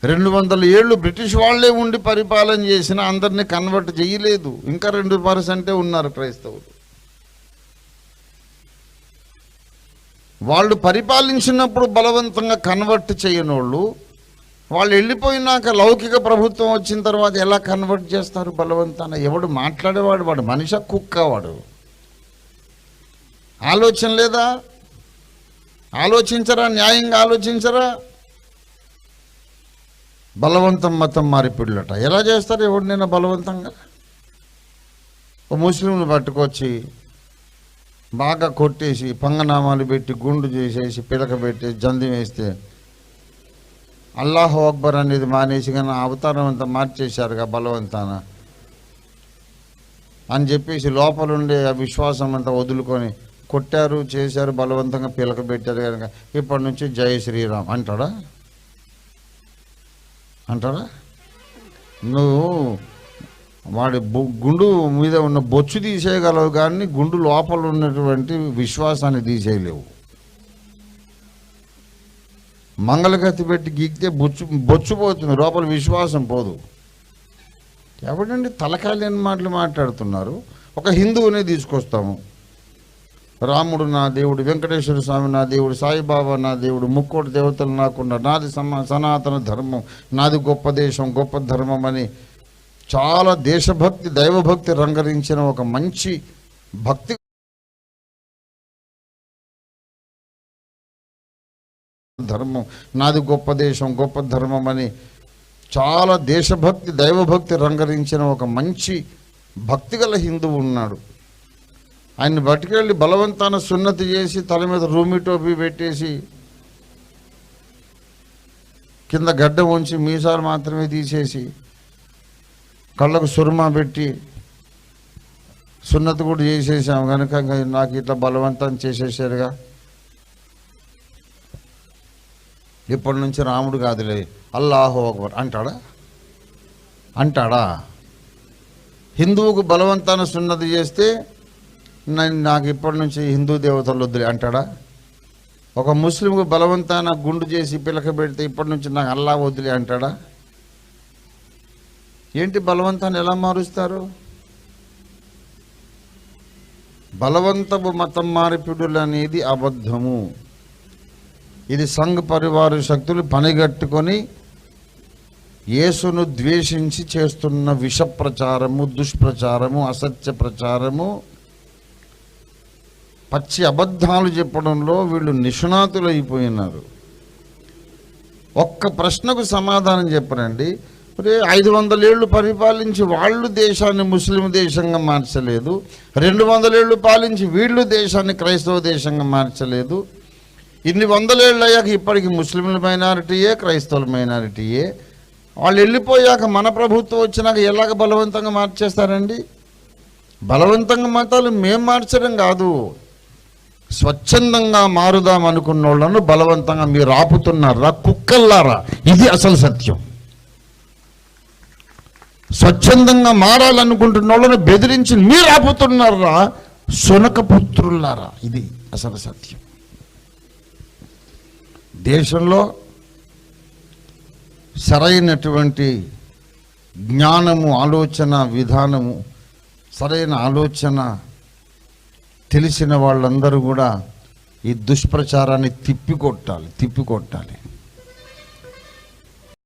200 ఏళ్ళు బ్రిటిష్ వాళ్ళే ఉండి పరిపాలన చేసిన అందరినీ కన్వర్ట్ చేయలేదు. ఇంకా 2% ఉన్నారు క్రైస్తవులు. వాళ్ళు పరిపాలించినప్పుడు బలవంతంగా కన్వర్ట్ చేయనోళ్ళు, వాళ్ళు వెళ్ళిపోయినాక లౌకిక ప్రభుత్వం వచ్చిన తర్వాత ఎలా కన్వర్ట్ చేస్తారు బలవంతాన? ఎవడు మాట్లాడేవాడు? వాడు మనిషి, కుక్క? వాడు ఆలోచన లేదా? ఆలోచించరా? న్యాయంగా ఆలోచించరా? బలవంతం మతం మారిపిడులట. ఎలా చేస్తారు ఎవరినైనా బలవంతంగా? ఓ ముస్లింలు పట్టుకొచ్చి బాగా కొట్టేసి పంగనామాలు పెట్టి గుండు చేసేసి పిలక పెట్టి జంది వేస్తే అల్లాహు అక్బర్ అనేది మానేసి కానీ అవతారం అంతా మార్చేశారుగా బలవంతాన అని చెప్పేసి లోపలుండే ఆ విశ్వాసం అంతా వదులుకొని కొట్టారు, చేశారు, బలవంతంగా పిలక పెట్టారు కనుక ఇప్పటి నుంచి జై శ్రీరామ్ అంటాడా? నువ్వు వాడి గుండు మీద ఉన్న బొచ్చు తీసేయగలవు కానీ గుండు లోపల ఉన్నటువంటి విశ్వాసాన్ని తీసేయలేవు. మంగళకత్తి పెట్టి గీకితే బొచ్చు పోతుంది, లోపల విశ్వాసం పోదు. ఎవడండి తలకాయలేని మాటలు మాట్లాడుతున్నారు? ఒక హిందువునే తీసుకొస్తాము. రాముడు నా దేవుడు, వెంకటేశ్వర స్వామి నా దేవుడు, సాయిబాబా నా దేవుడు, ముక్కోటి దేవతలు నాకున్న, నాది సనాతన ధర్మం, నాది గొప్ప దేశం, గొప్ప ధర్మం అని చాలా దేశభక్తి దైవభక్తి రంగరించిన ఒక మంచి భక్తి ధర్మం, నాది గొప్ప దేశం, గొప్ప ధర్మం అని చాలా దేశభక్తి దైవభక్తి రంగరించిన ఒక మంచి భక్తిగల హిందువు ఉన్నాడు. ఆయన్ని బట్టుకెళ్ళి బలవంతాన సున్నతి చేసి తల మీద రూమి టోపీ పెట్టేసి కింద గడ్డ ఉంచి మీసాలు మాత్రమే తీసేసి కళ్ళకు సుర్మా పెట్టి సున్నతి కూడా చేసేసాము కనుక నాకు ఇట్లా బలవంతం చేసేసారుగా, ఇప్పటి నుంచి రాముడు కాదులే అల్లాహు అక్బర్ అంటాడా? హిందువుకు బలవంతాన సున్నతి చేస్తే నాకు ఇప్పటి నుంచి హిందూ దేవతలు వద్దులే అంటాడా? ఒక ముస్లింకు బలవంతాన గుండు చేసి పిలక పెడితే ఇప్పటి నుంచి నాకు అల్లా వద్దులే అంటాడా? ఏంటి బలవంతాన్ని ఎలా మారుస్తారు? బలవంతపు మతం మార్పిడులు అనేది అబద్ధము. ఇది సంఘ్ పరివార శక్తులు పనిగట్టుకొని యేసును ద్వేషించి చేస్తున్న విష ప్రచారము, దుష్ప్రచారము, అసత్య ప్రచారము, పచ్చి అబద్ధాలు చెప్పడంలో వీళ్ళు నిష్ణాతులు అయిపోయినారు. ఒక్క ప్రశ్నకు సమాధానం చెప్పరండి. 500 ఏళ్ళు పరిపాలించి వాళ్ళు దేశాన్ని ముస్లిం దేశంగా మార్చలేదు, 200 ఏళ్ళు పాలించి వీళ్ళు దేశాన్ని క్రైస్తవ దేశంగా మార్చలేదు. ఇన్ని 100 ఏళ్ళు అయ్యాక ఇప్పటికి ముస్లింల మైనారిటీయే, క్రైస్తవుల మైనారిటీయే. వాళ్ళు వెళ్ళిపోయాక మన ప్రభుత్వం వచ్చినాక ఎలాగ బలవంతంగా మార్చేస్తారండి? బలవంతంగా మతాలు మేం మార్చడం కాదు, స్వచ్ఛందంగా మారుదాం అనుకున్న వాళ్ళను బలవంతంగా మీరు ఆపుతున్నారా కుక్కల్లారా? ఇది అసలు సత్యం. స్వచ్ఛందంగా మారాలనుకుంటున్న వాళ్ళను బెదిరించి మీరు ఆపుతున్నారా శునకపుత్రులారా? ఇది అసలు సత్యం. దేశంలో సరైనటువంటి జ్ఞానము, ఆలోచన విధానము, సరైన ఆలోచన తెలిసిన వాళ్ళందరూ కూడా ఈ దుష్ప్రచారాన్ని తిప్పికొట్టాలి.